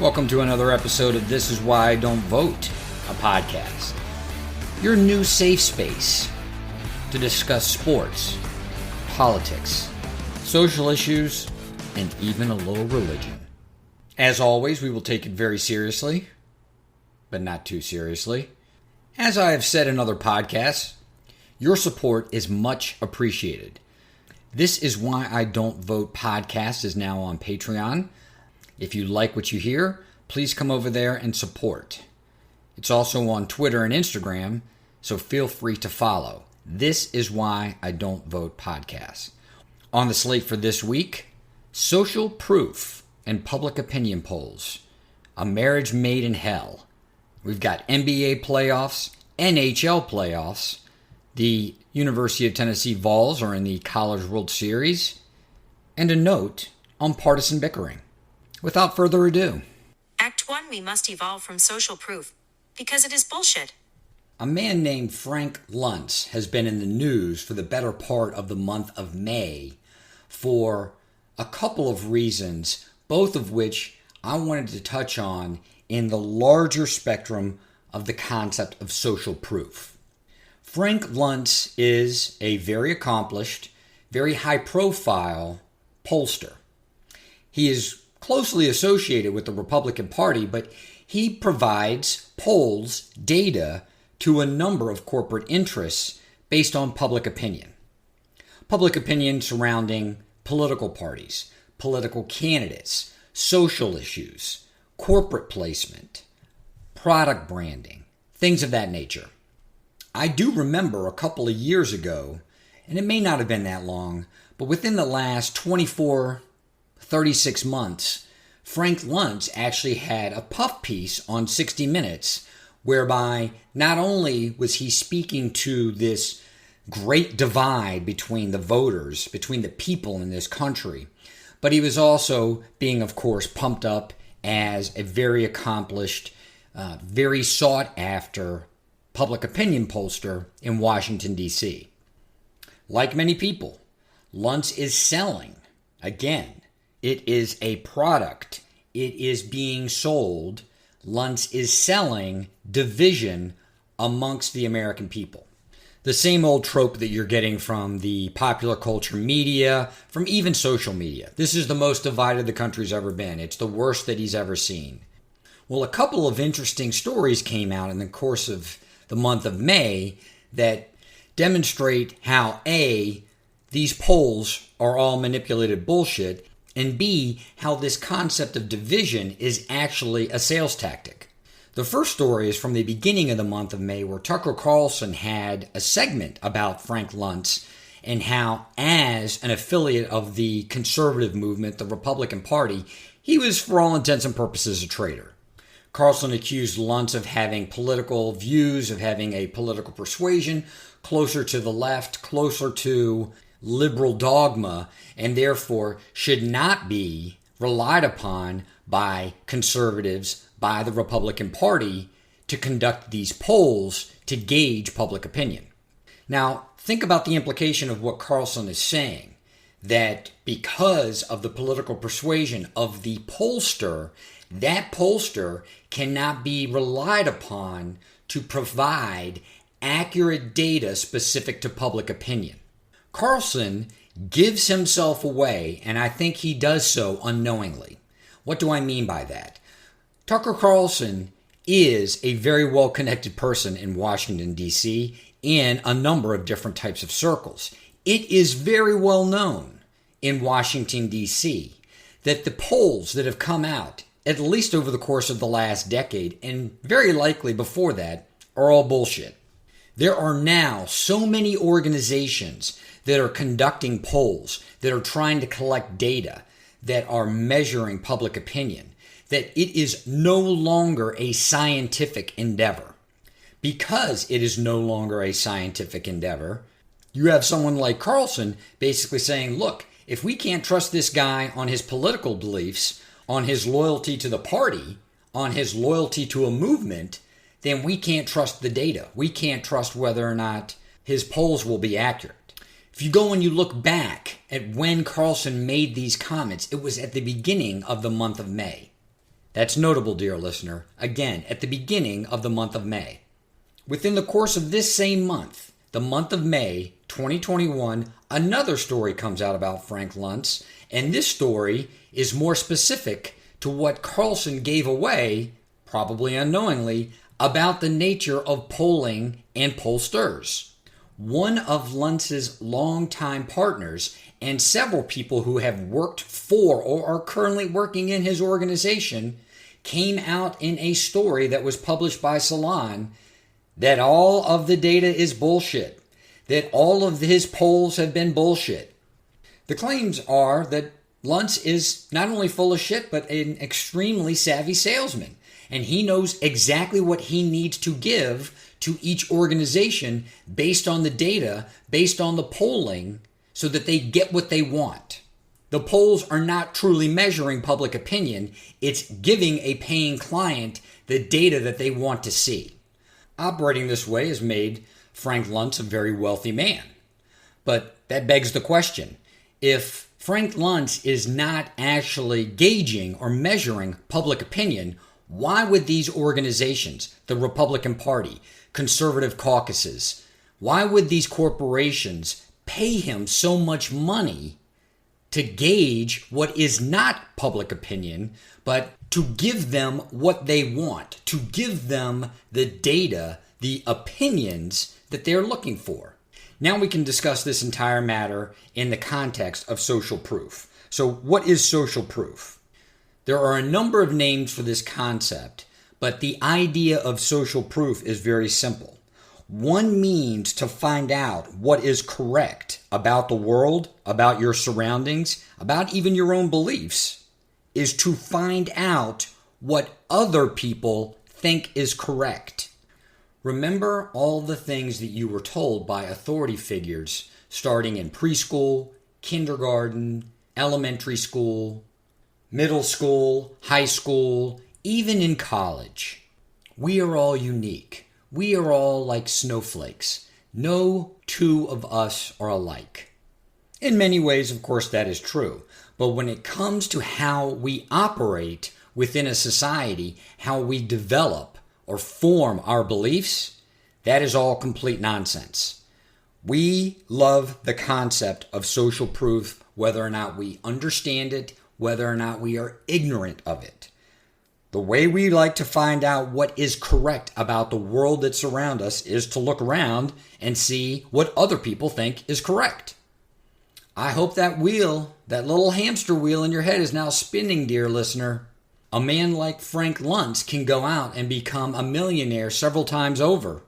Welcome to another episode of This Is Why I Don't Vote, a podcast. Your new safe space to discuss sports, politics, social issues, and even a little religion. As always, we will take it very seriously, but not too seriously. As I have said in other podcasts, your support is much appreciated. This Is Why I Don't Vote podcast is now on Patreon. If you like what you hear, please come over there and support. It's also on Twitter and Instagram, so feel free to follow. This Is Why I Don't Vote podcast. On the slate for this week, social proof and public opinion polls. A marriage made in hell. We've got NBA playoffs, NHL playoffs. The University of Tennessee Vols are in the College World Series. And a note on partisan bickering. Without further ado. Act 1, we must evolve from social proof, because it is bullshit. A man named Frank Luntz has been in the news for the better part of the month of May for a couple of reasons, both of which I wanted to touch on in the larger spectrum of the concept of social proof. Frank Luntz is a very accomplished, very high-profile pollster. He is closely associated with the Republican Party, but he provides polls, data, to a number of corporate interests based on public opinion. Public opinion surrounding political parties, political candidates, social issues, corporate placement, product branding, things of that nature. I do remember a couple of years ago, and it may not have been that long, but within the last 36 months, Frank Luntz actually had a puff piece on 60 Minutes whereby not only was he speaking to this great divide between the voters, between the people in this country, but he was also being, of course, pumped up as a very accomplished, very sought-after public opinion pollster in Washington, D.C. Like many people, Luntz is selling, again, it is a product. It is being sold. Luntz is selling division amongst the American people. The same old trope that you're getting from the popular culture media, from even social media. This is the most divided the country's ever been. It's the worst that he's ever seen. Well, a couple of interesting stories came out in the course of the month of May that demonstrate how A, these polls are all manipulated bullshit, and B, how this concept of division is actually a sales tactic. The first story is from the beginning of the month of May, where Tucker Carlson had a segment about Frank Luntz and how, as an affiliate of the conservative movement, the Republican Party, he was, for all intents and purposes, a traitor. Carlson accused Luntz of having political views, of having a political persuasion closer to the left, closer to liberal dogma, and therefore should not be relied upon by conservatives, by the Republican Party, to conduct these polls to gauge public opinion. Now, think about the implication of what Carlson is saying, that because of the political persuasion of the pollster, that pollster cannot be relied upon to provide accurate data specific to public opinion. Carlson gives himself away, and I think he does so unknowingly. What do I mean by that? Tucker Carlson is a very well-connected person in Washington, D.C., in a number of different types of circles. It is very well known in Washington, D.C., that the polls that have come out, at least over the course of the last decade, and very likely before that, are all bullshit. There are now so many organizations that are conducting polls, that are trying to collect data, that are measuring public opinion, that it is no longer a scientific endeavor. Because it is no longer a scientific endeavor, you have someone like Carlson basically saying, look, if we can't trust this guy on his political beliefs, on his loyalty to the party, on his loyalty to a movement, then we can't trust the data. We can't trust whether or not his polls will be accurate. If you go and you look back at when Carlson made these comments, it was at the beginning of the month of May. That's notable, dear listener, again, at the beginning of the month of May. Within the course of this same month, the month of May 2021, another story comes out about Frank Luntz, and this story is more specific to what Carlson gave away, probably unknowingly, about the nature of polling and pollsters. One of Luntz's longtime partners and several people who have worked for or are currently working in his organization came out in a story that was published by Salon that all of the data is bullshit, that all of his polls have been bullshit. The claims are that Luntz is not only full of shit, but an extremely savvy salesman. And he knows exactly what he needs to give to each organization based on the data, based on the polling, so that they get what they want. The polls are not truly measuring public opinion. It's giving a paying client the data that they want to see. Operating this way has made Frank Luntz a very wealthy man. But that begs the question, if Frank Luntz is not actually gauging or measuring public opinion, why would these organizations, the Republican Party, conservative caucuses, why would these corporations pay him so much money to gauge what is not public opinion, but to give them what they want, to give them the data, the opinions that they're looking for? Now we can discuss this entire matter in the context of social proof. So what is social proof? There are a number of names for this concept, but the idea of social proof is very simple. One means to find out what is correct about the world, about your surroundings, about even your own beliefs, is to find out what other people think is correct. Remember all the things that you were told by authority figures starting in preschool, kindergarten, elementary school, middle school, high school, even in college. We are all unique. We are all like snowflakes. No two of us are alike. In many ways, of course, that is true. But when it comes to how we operate within a society, how we develop or form our beliefs, that is all complete nonsense. We love the concept of social proof, whether or not we understand it, whether or not we are ignorant of it. The way we like to find out what is correct about the world that surrounds us is to look around and see what other people think is correct. I hope that wheel, that little hamster wheel in your head is now spinning, dear listener. A man like Frank Luntz can go out and become a millionaire several times over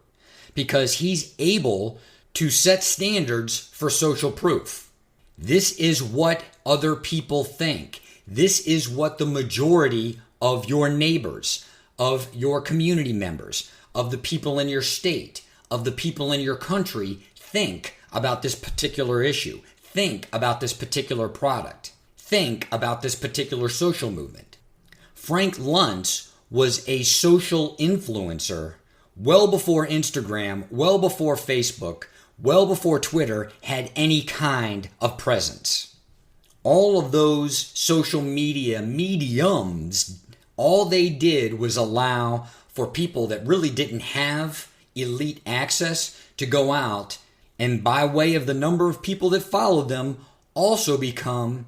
because he's able to set standards for social proof. This is what other people think. This is what the majority of your neighbors, of your community members, of the people in your state, of the people in your country think about this particular issue, think about this particular product, think about this particular social movement. Frank Luntz was a social influencer well before Instagram, well before Facebook, well before Twitter had any kind of presence. All of those social media mediums, all they did was allow for people that really didn't have elite access to go out and, by way of the number of people that followed them, also become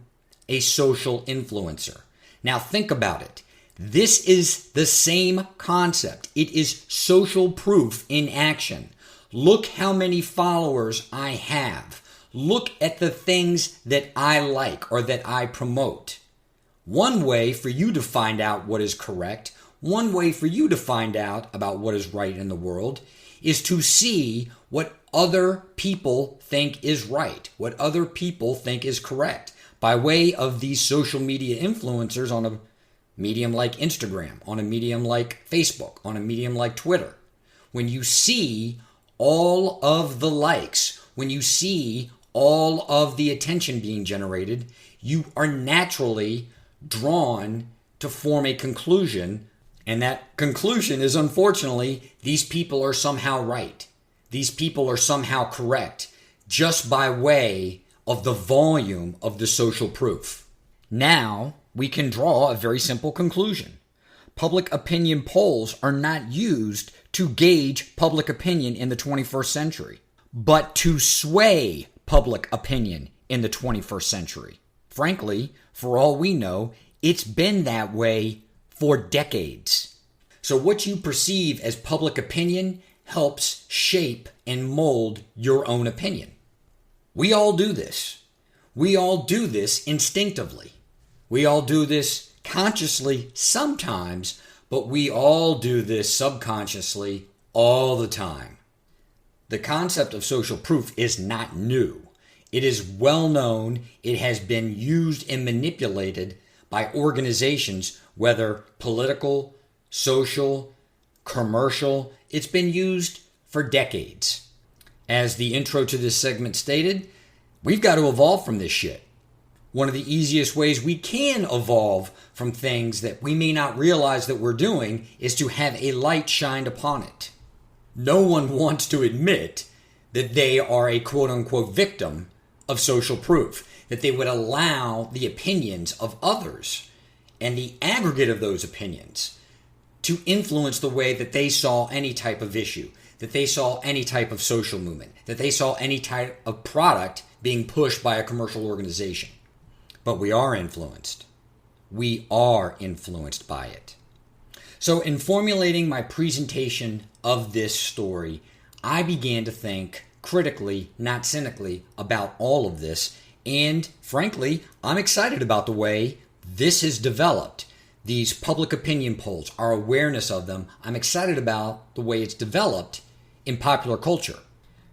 a social influencer. Now think about it. This is the same concept. It is social proof in action. Look how many followers I have. Look at the things that I like or that I promote. One way for you to find out what is correct, one way for you to find out about what is right in the world, is to see what other people think is right, what other people think is correct, by way of these social media influencers on a medium like Instagram, on a medium like Facebook, on a medium like Twitter. When you see all of the likes, when you see all of the attention being generated, you are naturally drawn to form a conclusion, and that conclusion is, unfortunately, these people are somehow right. These people are somehow correct, just by way of the volume of the social proof. Now, we can draw a very simple conclusion. Public opinion polls are not used to gauge public opinion in the 21st century, but to sway public opinion in the 21st century. Frankly, for all we know, it's been that way for decades. So what you perceive as public opinion helps shape and mold your own opinion. We all do this. We all do this instinctively. We all do this consciously sometimes, but we all do this subconsciously all the time. The concept of social proof is not new. It is well known. It has been used and manipulated by organizations, whether political, social, commercial. It's been used for decades. As the intro to this segment stated, we've got to evolve from this shit. One of the easiest ways we can evolve from things that we may not realize that we're doing is to have a light shined upon it. No one wants to admit that they are a quote-unquote victim of social proof, that they would allow the opinions of others and the aggregate of those opinions to influence the way that they saw any type of issue, that they saw any type of social movement, that they saw any type of product being pushed by a commercial organization. But we are influenced. We are influenced by it. So in formulating my presentation of this story, I began to think critically, not cynically, about all of this. And frankly, I'm excited about the way this has developed. These public opinion polls, our awareness of them, I'm excited about the way it's developed in popular culture.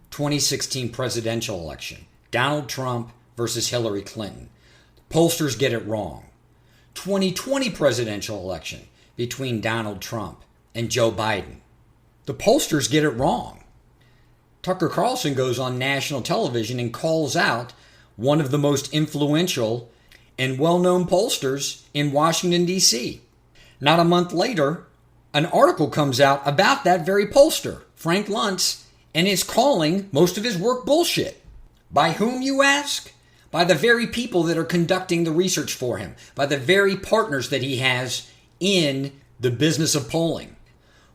2016 presidential election, Donald Trump versus Hillary Clinton. Pollsters get it wrong. 2020 presidential election between Donald Trump and Joe Biden. The pollsters get it wrong. Tucker Carlson goes on national television and calls out one of the most influential and well-known pollsters in Washington, D.C. Not a month later, an article comes out about that very pollster, Frank Luntz, and is calling most of his work bullshit. By whom, you ask? By the very people that are conducting the research for him, by the very partners that he has in the business of polling.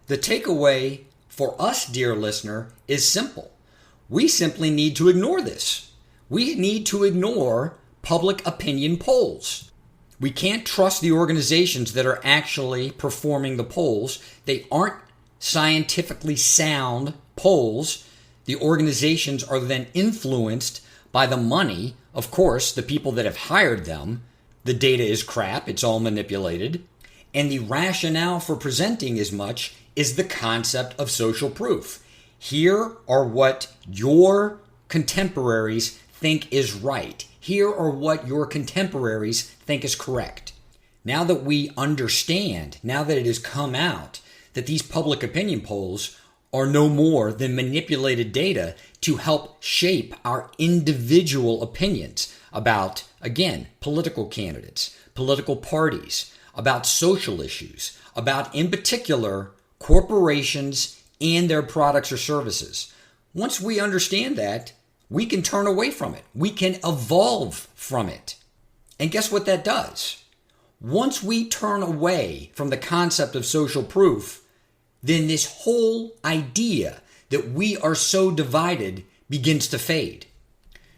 The takeaway for us, dear listener, is simple. We simply need to ignore this. We need to ignore public opinion polls. We can't trust the organizations that are actually performing the polls. They aren't scientifically sound polls. The organizations are then influenced by the money. Of course, the people that have hired them. The data is crap. It's all manipulated. And the rationale for presenting as much is the concept of social proof. Here are what your contemporaries think is right. Here are what your contemporaries think is correct. Now that we understand, now that it has come out, that these public opinion polls are no more than manipulated data to help shape our individual opinions about, again, political candidates, political parties, about social issues, about, in particular, corporations and their products or services. Once we understand that, we can turn away from it. We can evolve from it. And guess what that does? Once we turn away from the concept of social proof, then this whole idea that we are so divided begins to fade.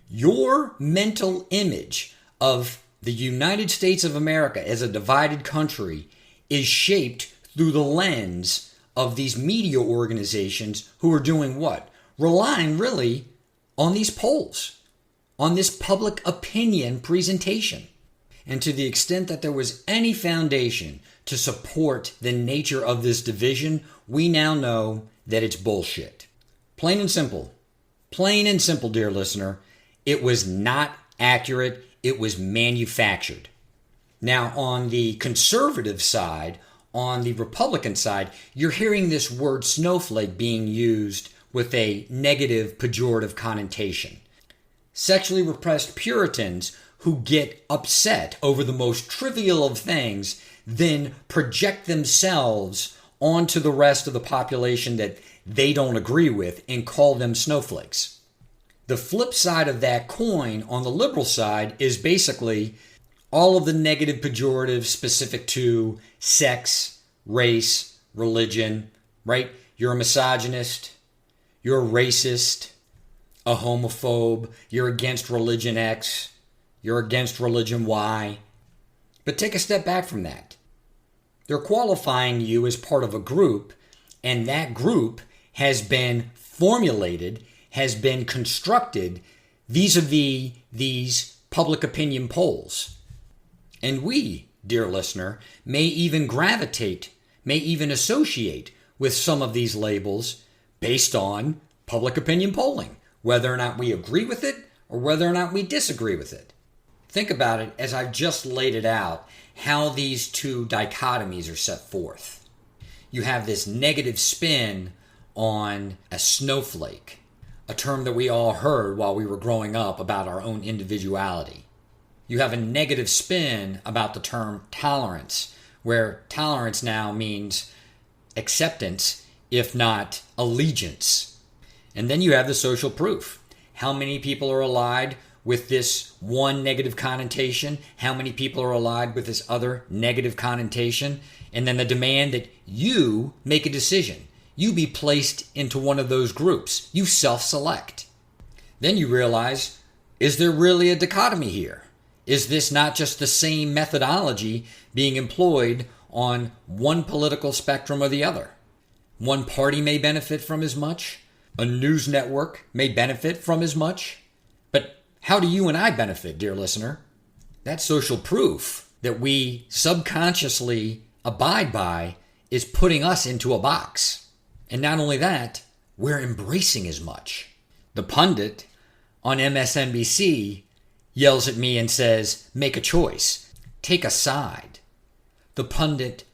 Your mental image of the United States of America as a divided country is shaped through the lens of these media organizations who are doing what? Relying really on these polls, on this public opinion presentation. And to the extent that there was any foundation to support the nature of this division, we now know that it's bullshit. Plain and simple. Plain and simple, dear listener. It was not accurate. It was manufactured. Now, on the conservative side, on the Republican side, you're hearing this word snowflake being used with a negative, pejorative connotation. Sexually repressed Puritans who get upset over the most trivial of things then project themselves onto the rest of the population that they don't agree with and call them snowflakes. The flip side of that coin on the liberal side is basically all of the negative pejoratives specific to sex, race, religion, right? You're a misogynist, you're a racist, a homophobe, you're against religion X, you're against religion Y. But take a step back from that. They're qualifying you as part of a group, and that group has been formulated, has been constructed vis-a-vis these public opinion polls. And we, dear listener, may even gravitate, may even associate with some of these labels based on public opinion polling, whether or not we agree with it or whether or not we disagree with it. Think about it as I've just laid it out, how these two dichotomies are set forth. You have this negative spin on a snowflake, a term that we all heard while we were growing up about our own individuality. You have a negative spin about the term tolerance, where tolerance now means acceptance, if not allegiance. And then you have the social proof. How many people are allied with this one negative connotation? How many people are allied with this other negative connotation? And then the demand that you make a decision. You be placed into one of those groups. You self-select. Then you realize, is there really a dichotomy here? Is this not just the same methodology being employed on one political spectrum or the other? One party may benefit from as much. A news network may benefit from as much. But how do you and I benefit, dear listener? That social proof that we subconsciously abide by is putting us into a box. And not only that, we're embracing as much. The pundit on MSNBC yells at me and says, make a choice, take a side. The pundit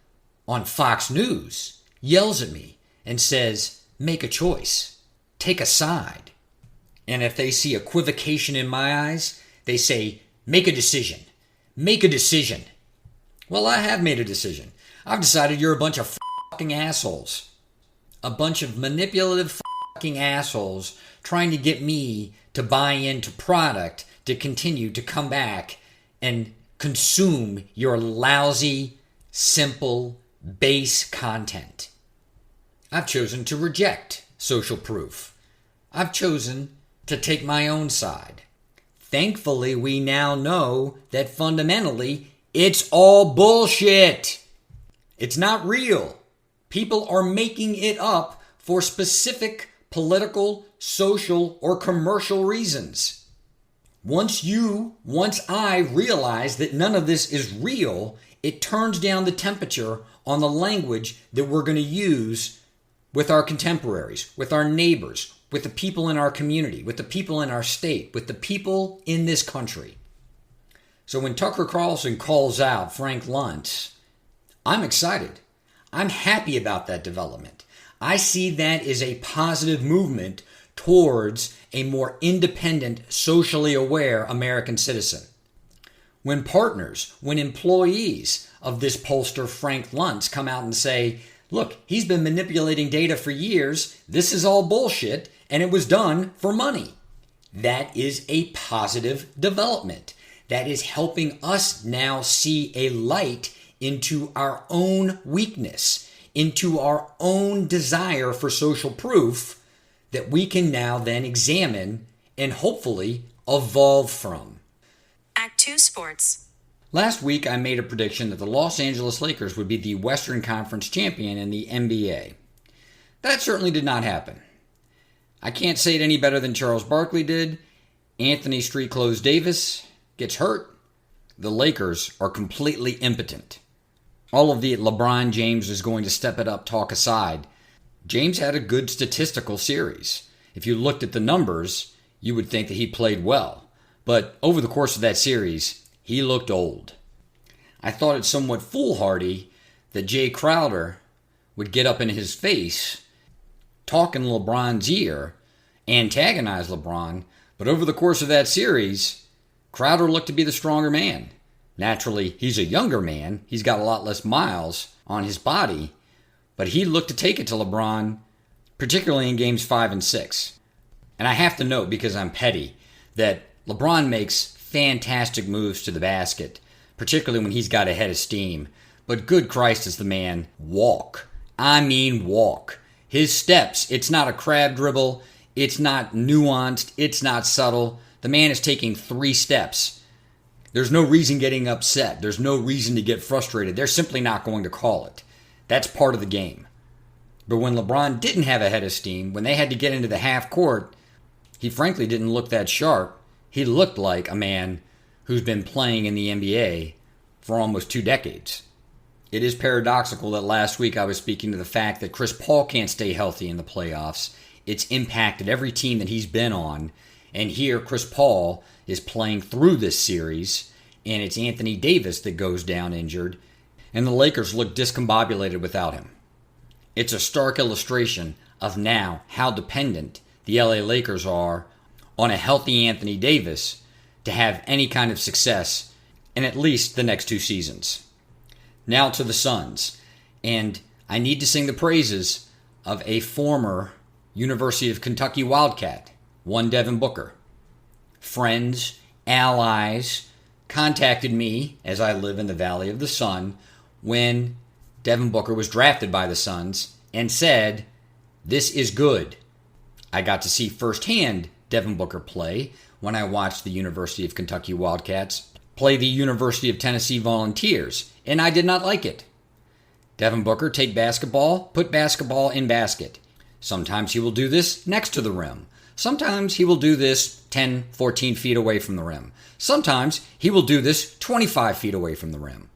on Fox News yells at me and says, make a choice, take a side. And if they see equivocation in my eyes, they say, make a decision, make a decision. Well, I have made a decision. I've decided you're a bunch of fucking assholes. A bunch of manipulative fucking assholes trying to get me to buy into product to continue to come back and consume your lousy, simple, base content. I've chosen to reject social proof. I've chosen to take my own side. Thankfully, we now know that fundamentally, it's all bullshit. It's not real. People are making it up for specific political, social, or commercial reasons. Once I realize that none of this is real, it turns down the temperature on the language that we're going to use with our contemporaries, with our neighbors, with the people in our community, with the people in our state, with the people in this country. So when Tucker Carlson calls out Frank Luntz, I'm excited. I'm happy about that development. I see that as a positive movement towards a more independent, socially aware American citizen. When partners, when employees of this pollster Frank Luntz come out and say, look, he's been manipulating data for years, this is all bullshit, and it was done for money. That is a positive development. That is helping us now see a light into our own weakness, into our own desire for social proof that we can now then examine and hopefully evolve from. Act 2 Sports. Last week, I made a prediction that the Los Angeles Lakers would be the Western Conference champion in the NBA. That certainly did not happen. I can't say it any better than Charles Barkley did. Anthony Street Clothes Davis gets hurt. The Lakers are completely impotent. All of the LeBron James is going to step it up talk aside, James had a good statistical series. If you looked at the numbers, you would think that he played well. But over the course of that series, he looked old. I thought it somewhat foolhardy that Jay Crowder would get up in his face, talk in LeBron's ear, antagonize LeBron, but over the course of that series, Crowder looked to be the stronger man. Naturally, he's a younger man. He's got a lot less miles on his body, but he looked to take it to LeBron, particularly in games 5 and 6. And I have to note, because I'm petty, that LeBron makes fantastic moves to the basket, particularly when he's got a head of steam. but good Christ does the man walk. I mean walk. His steps, it's not a crab dribble, it's not nuanced, it's not subtle. The man is taking 3 steps. There's no reason getting upset. There's no reason to get frustrated. They're simply not going to call it. That's part of the game. But when LeBron didn't have a head of steam, when they had to get into the half court, he frankly didn't look that sharp. He looked like a man who's been playing in the NBA for almost 2 decades. It is paradoxical that last week I was speaking to the fact that Chris Paul can't stay healthy in the playoffs. It's impacted every team that he's been on. And here Chris Paul is playing through this series, and it's Anthony Davis that goes down injured, and the Lakers look discombobulated without him. It's a stark illustration of now how dependent the LA Lakers are on a healthy Anthony Davis to have any kind of success in at least the next 2 seasons. Now to the Suns, and I need to sing the praises of a former University of Kentucky Wildcat, one Devin Booker. Friends, allies contacted me as I live in the Valley of the Sun when Devin Booker was drafted by the Suns and said, "This is good." I got to see firsthand Devin Booker play when I watched the University of Kentucky Wildcats play the University of Tennessee Volunteers, and I did not like it. Devin Booker take basketball, put basketball in basket. Sometimes he will do this next to the rim. Sometimes he will do this 10, 14 feet away from the rim. Sometimes he will do this 25 feet away from the rim.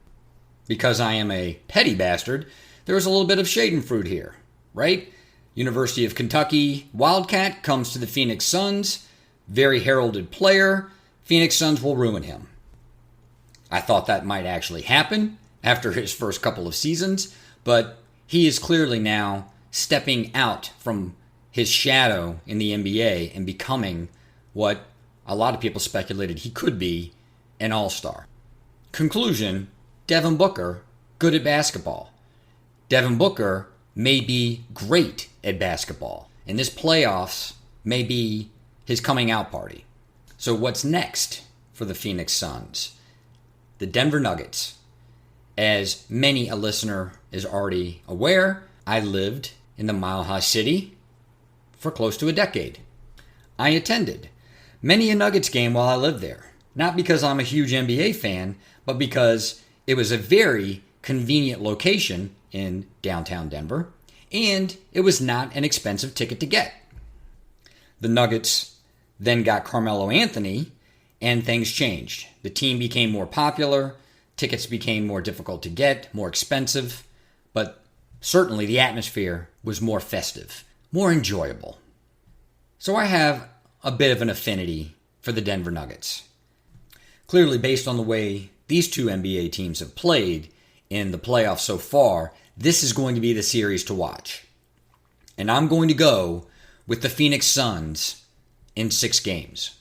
Because I am a petty bastard, there is a little bit of schadenfreude here, right? University of Kentucky Wildcat comes to the Phoenix Suns, very heralded player. Phoenix Suns will ruin him. I thought that might actually happen after his first couple of seasons, but he is clearly now stepping out from his shadow in the NBA and becoming what a lot of people speculated he could be, an all-star. Conclusion, Devin Booker, good at basketball. Devin Booker may be great at basketball, and this playoffs may be his coming out party. So what's next for the Phoenix Suns? The Denver Nuggets. As many a listener is already aware, I lived in the Mile High City for close to a decade. I attended many a Nuggets game while I lived there, not because I'm a huge NBA fan, but because it was a very convenient location in downtown Denver, and it was not an expensive ticket to get. The Nuggets then got Carmelo Anthony, and things changed. The team became more popular, tickets became more difficult to get, more expensive, but certainly the atmosphere was more festive, more enjoyable. So I have a bit of an affinity for the Denver Nuggets. Clearly, based on the way these 2 NBA teams have played in the playoffs so far, this is going to be the series to watch. And I'm going to go with the Phoenix Suns in 6 games.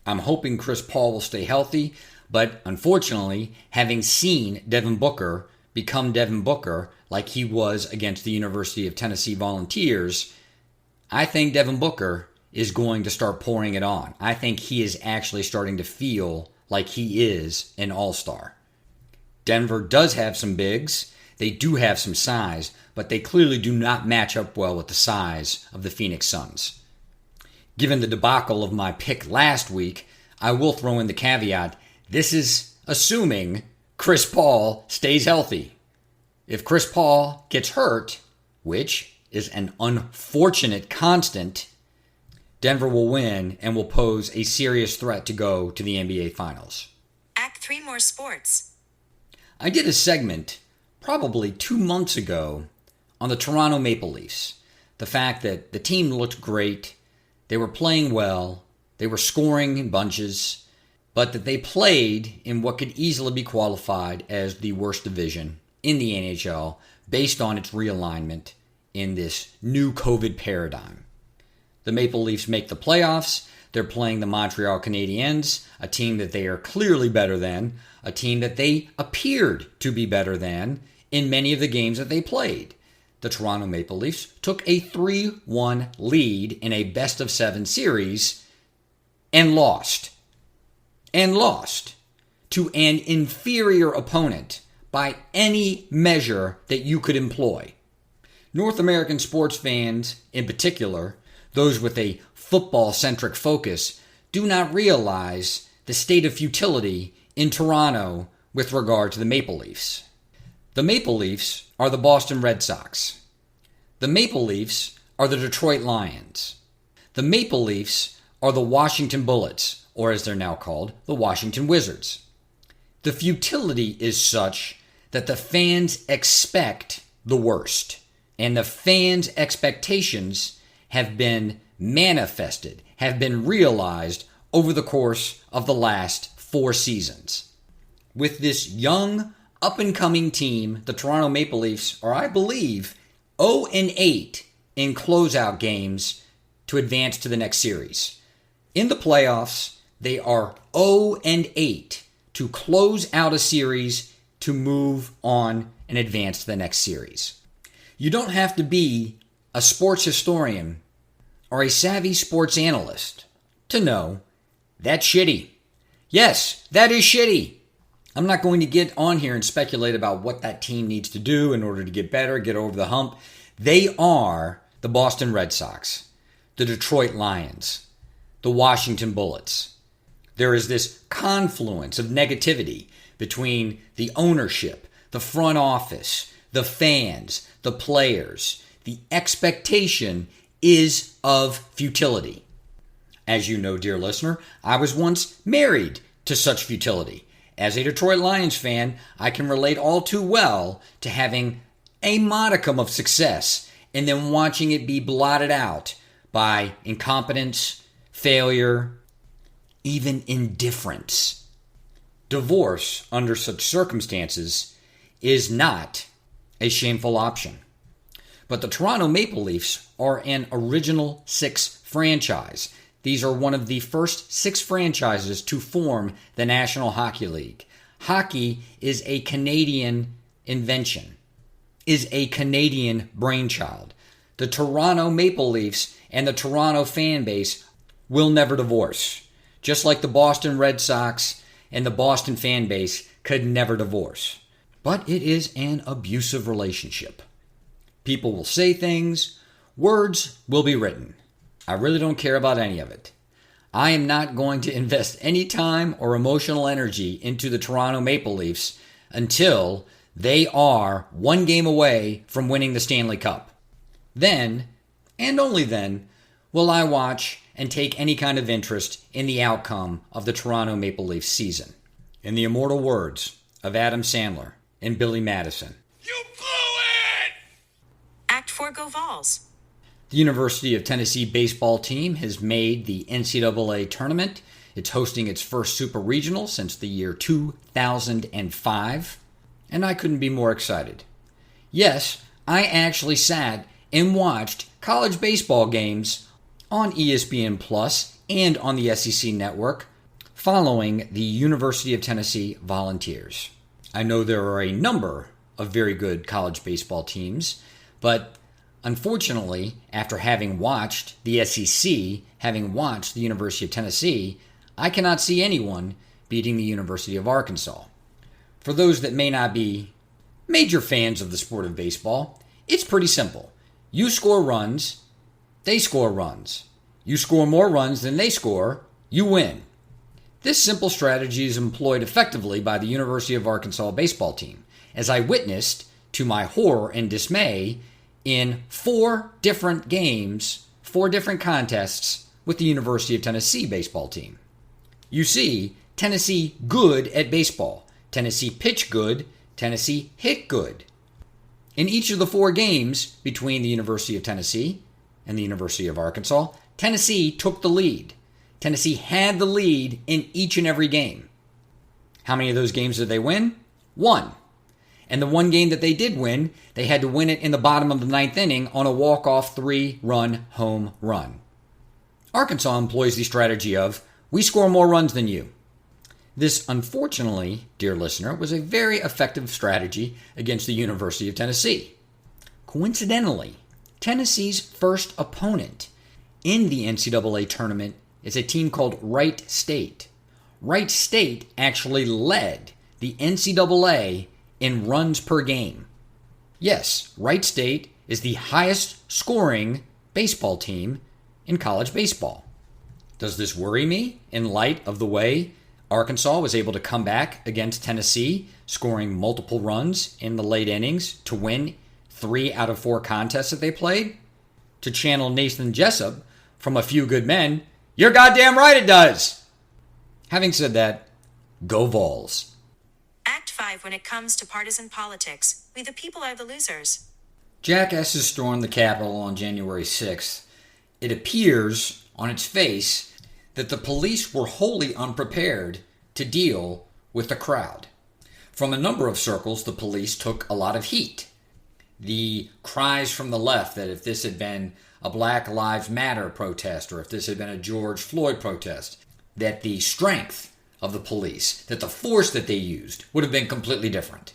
I'm hoping Chris Paul will stay healthy, but unfortunately, having seen Devin Booker become Devin Booker like he was against the University of Tennessee Volunteers, I think Devin Booker is going to start pouring it on. I think he is actually starting to feel like he is an all-star. Denver does have some bigs. They do have some size, but they clearly do not match up well with the size of the Phoenix Suns. Given the debacle of my pick last week, I will throw in the caveat, this is assuming Chris Paul stays healthy. If Chris Paul gets hurt, which is an unfortunate constant, Denver will win and will pose a serious threat to go to the NBA Finals. Act 3 more sports. I did a segment probably 2 months ago on the Toronto Maple Leafs. The fact that the team looked great, they were playing well, they were scoring in bunches, but that they played in what could easily be qualified as the worst division in the NHL based on its realignment in this new COVID paradigm. The Maple Leafs make the playoffs. They're playing the Montreal Canadiens, a team that they are clearly better than, a team that they appeared to be better than in many of the games that they played. The Toronto Maple Leafs took a 3-1 lead in a best-of-7 series and lost. And lost to an inferior opponent by any measure that you could employ. North American sports fans, in particular, those with a football-centric focus, do not realize the state of futility in Toronto with regard to the Maple Leafs. The Maple Leafs are the Boston Red Sox. The Maple Leafs are the Detroit Lions. The Maple Leafs are the Washington Bullets, or as they're now called, the Washington Wizards. The futility is such that the fans expect the worst, and the fans' expectations have been manifested, have been realized over the course of the last 4 seasons. With this young, up-and-coming team, the Toronto Maple Leafs are, I believe, 0-8 in closeout games to advance to the next series. In the playoffs, they are 0-8 to close out a series to move on and advance to the next series. You don't have to be a sports historian or a savvy sports analyst to know that's shitty. Yes, that is shitty. I'm not going to get on here and speculate about what that team needs to do in order to get better, get over the hump. They are the Boston Red Sox, the Detroit Lions, the Washington Bullets. There is this confluence of negativity between the ownership, the front office, the fans, the players. The expectation is of futility. As you know, dear listener, I was once married to such futility. As a Detroit Lions fan, I can relate all too well to having a modicum of success and then watching it be blotted out by incompetence, failure, even indifference. Divorce under such circumstances is not a shameful option. But the Toronto Maple Leafs are an Original Six franchise. These are one of the first 6 franchises to form the National Hockey League. Hockey is a Canadian invention, is a Canadian brainchild. The Toronto Maple Leafs and the Toronto fan base will never divorce, just like the Boston Red Sox and the Boston fan base could never divorce. But it is an abusive relationship. People will say things, words will be written. I really don't care about any of it. I am not going to invest any time or emotional energy into the Toronto Maple Leafs until they are 1 game away from winning the Stanley Cup. Then, and only then, will I watch and take any kind of interest in the outcome of the Toronto Maple Leafs season. In the immortal words of Adam Sandler and Billy Madison, You blew it! Act 4 Go Vols. the University of Tennessee baseball team has made the NCAA tournament. It's hosting its first Super Regional since the year 2005, and I couldn't be more excited. Yes, I actually sat and watched college baseball games on ESPN Plus and on the SEC Network following the University of Tennessee Volunteers. I know there are a number of very good college baseball teams, but unfortunately, after having watched the SEC, having watched the University of Tennessee, I cannot see anyone beating the University of Arkansas. For those that may not be major fans of the sport of baseball, it's pretty simple. You score runs, they score runs. You score more runs than they score, you win. This simple strategy is employed effectively by the University of Arkansas baseball team, as I witnessed, to my horror and dismay, in 4 different games, 4 different contests with the University of Tennessee baseball team. You see, Tennessee good at baseball. Tennessee pitch good. Tennessee hit good. In each of the 4 games between the University of Tennessee and the University of Arkansas, Tennessee took the lead. Tennessee had the lead in each and every game. How many of those games did they win? 1. And the 1 game that they did win, they had to win it in the bottom of the 9th inning on a walk-off 3-run home run. Arkansas employs the strategy of, we score more runs than you. This, unfortunately, dear listener, was a very effective strategy against the University of Tennessee. Coincidentally, Tennessee's first opponent in the NCAA tournament is a team called Wright State. Wright State actually led the NCAA in runs per game. Yes, Wright State is the highest scoring baseball team in college baseball. Does this worry me in light of the way Arkansas was able to come back against Tennessee, scoring multiple runs in the late innings to win 3 out of 4 contests that they played? To channel Nathan Jessup from A Few Good Men, you're goddamn right it does! Having said that, go Vols. Act 5. When it comes to partisan politics, we the people are the losers. Jackasses stormed the Capitol on January 6th. It appears, on its face, that the police were wholly unprepared to deal with the crowd. From a number of circles, the police took a lot of heat. The cries from the left that if this had been a Black Lives Matter protest or if this had been a George Floyd protest, that the strength of the police, that the force that they used would have been completely different.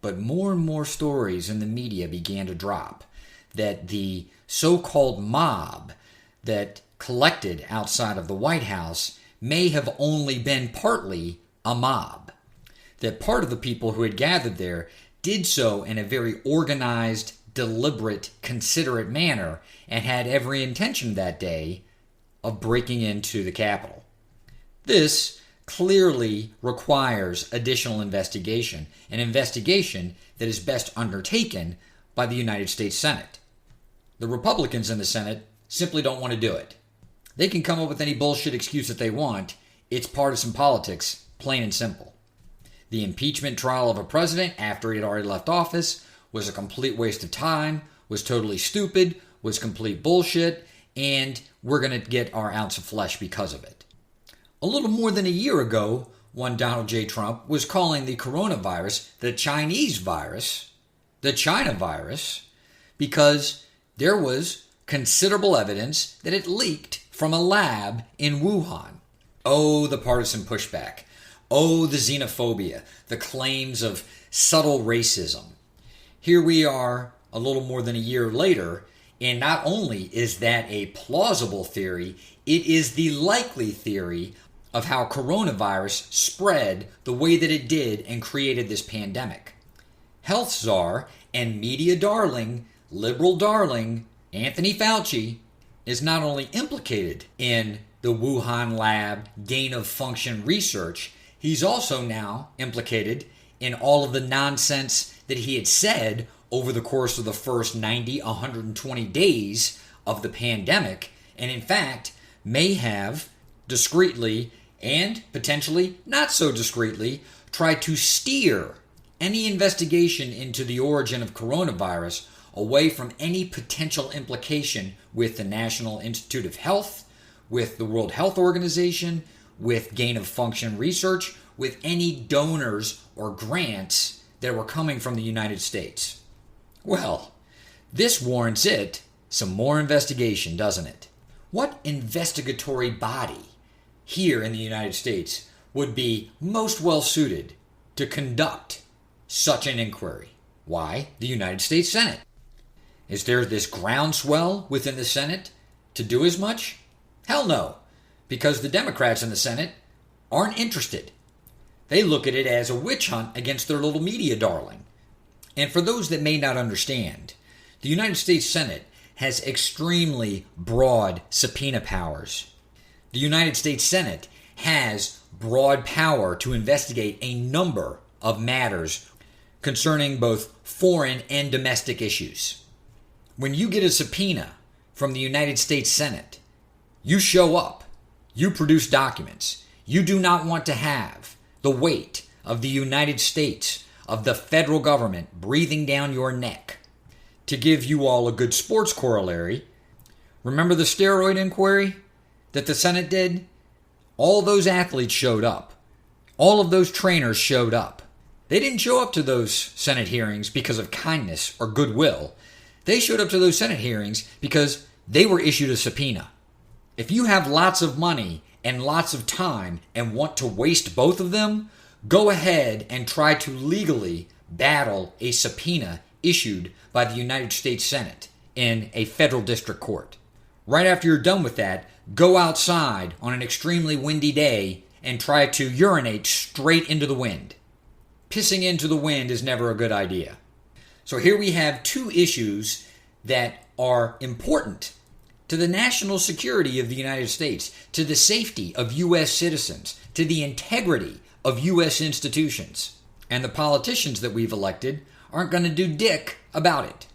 But more and more stories in the media began to drop that the so-called mob that collected outside of the White House may have only been partly a mob. That part of the people who had gathered there did so in a very organized, deliberate, considerate manner and had every intention that day of breaking into the Capitol. This clearly requires additional investigation, an investigation that is best undertaken by the United States Senate. The Republicans in the Senate simply don't want to do it. They can come up with any bullshit excuse that they want. It's partisan politics, plain and simple. The impeachment trial of a president after he had already left office was a complete waste of time, was totally stupid, was complete bullshit, and we're going to get our ounce of flesh because of it. A little more than a year ago, one Donald J. Trump was calling the coronavirus the Chinese virus, the China virus, because there was considerable evidence that it leaked from a lab in Wuhan. Oh, the partisan pushback. Oh, the xenophobia, the claims of subtle racism. Here we are a little more than a year later, and not only is that a plausible theory, it is the likely theory of how coronavirus spread the way that it did and created this pandemic. Health czar and media darling, liberal darling, Anthony Fauci is not only implicated in the Wuhan lab gain-of-function research, he's also now implicated in all of the nonsense that he had said over the course of the first 90, 120 days of the pandemic, and in fact may have discreetly and potentially not so discreetly tried to steer any investigation into the origin of coronavirus away from any potential implication with the National Institute of Health, with the World Health Organization, with gain-of-function research, with any donors or grants that were coming from the United States. Well, this warrants some more investigation, doesn't it? What investigatory body here in the United States would be most well suited to conduct such an inquiry? Why, the United States Senate. Is there this groundswell within the Senate to do as much? Hell no, because the Democrats in the Senate aren't interested. They look at it as a witch hunt against their little media darling. And for those that may not understand, the United States Senate has extremely broad subpoena powers. The United States Senate has broad power to investigate a number of matters concerning both foreign and domestic issues. When you get a subpoena from the United States Senate, you show up, you produce documents. You do not want to have the weight of the United States, of the federal government breathing down your neck. To give you all a good sports corollary, remember the steroid inquiry that the Senate did? All those athletes showed up. All of those trainers showed up. They didn't show up to those Senate hearings because of kindness or goodwill. They showed up to those Senate hearings because they were issued a subpoena. If you have lots of money and lots of time and want to waste both of them, go ahead and try to legally battle a subpoena issued by the United States Senate in a federal district court. Right after you're done with that, go outside on an extremely windy day and try to urinate straight into the wind. pissing into the wind is never a good idea. So here we have two issues that are important to the national security of the United States, to the safety of U.S. citizens, to the integrity of U.S. institutions. And the politicians that we've elected aren't going to do dick about it.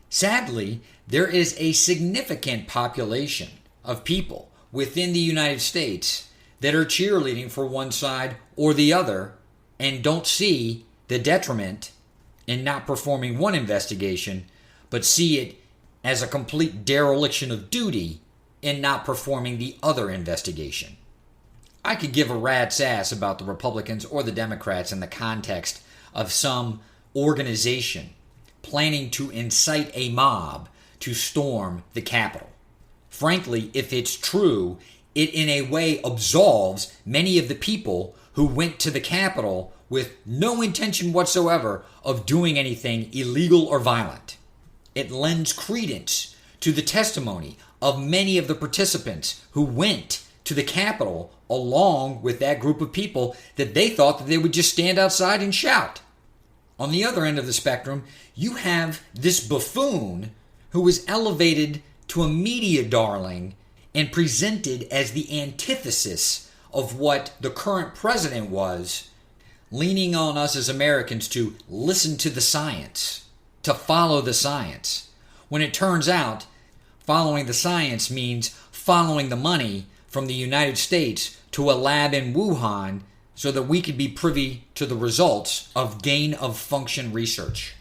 Sadly, there is a significant population of people within the United States that are cheerleading for one side or the other and don't see the detriment in not performing one investigation, but see it as a complete dereliction of duty in not performing the other investigation. I could give a rat's ass about the Republicans or the Democrats in the context of some organization planning to incite a mob to storm the Capitol. Frankly, if it's true, it in a way absolves many of the people who went to the Capitol with no intention whatsoever of doing anything illegal or violent. It lends credence to the testimony of many of the participants who went to the Capitol along with that group of people that they thought that they would just stand outside and shout. On the other end of the spectrum, you have this buffoon who was elevated to a media darling and presented as the antithesis of what the current president was, leaning on us as Americans to listen to the science, to follow the science, when it turns out following the science means following the money from the United States to a lab in Wuhan so that we could be privy to the results of gain-of-function research.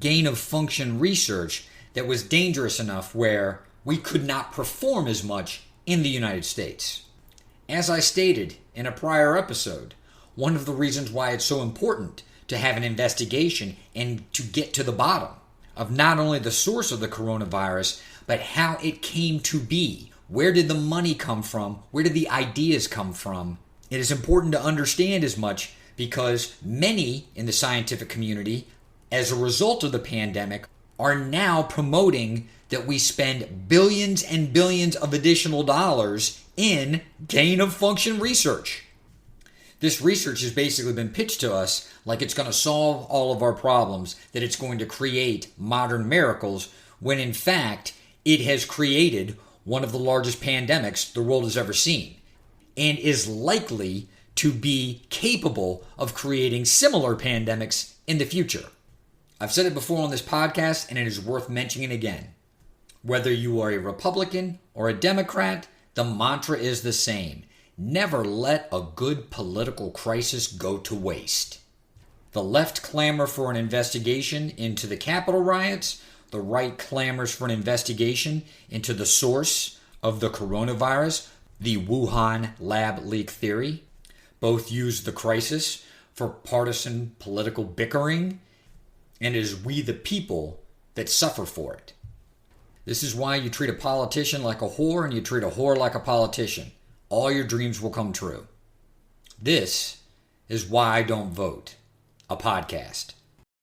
Gain-of-function research that was dangerous enough where we could not perform as much in the United States. As I stated in a prior episode, one of the reasons why it's so important to have an investigation and to get to the bottom of not only the source of the coronavirus, but how it came to be. Where did the money come from? Where did the ideas come from? It is important to understand as much because many in the scientific community, as a result of the pandemic, are now promoting that we spend billions and billions of additional dollars in gain-of-function research. This research has basically been pitched to us like it's going to solve all of our problems, that it's going to create modern miracles, when in fact it has created one of the largest pandemics the world has ever seen, and is likely to be capable of creating similar pandemics in the future. I've said it before on this podcast, and it is worth mentioning again. Whether you are a Republican or a Democrat, the mantra is the same. Never let a good political crisis go to waste. The left clamor for an investigation into the Capitol riots. The right clamors for an investigation into the source of the coronavirus, the Wuhan lab leak theory. Both use the crisis for partisan political bickering, and it is we the people that suffer for it. This is why you treat a politician like a whore and you treat a whore like a politician. All your dreams will come true. This is Why I Don't Vote, a podcast.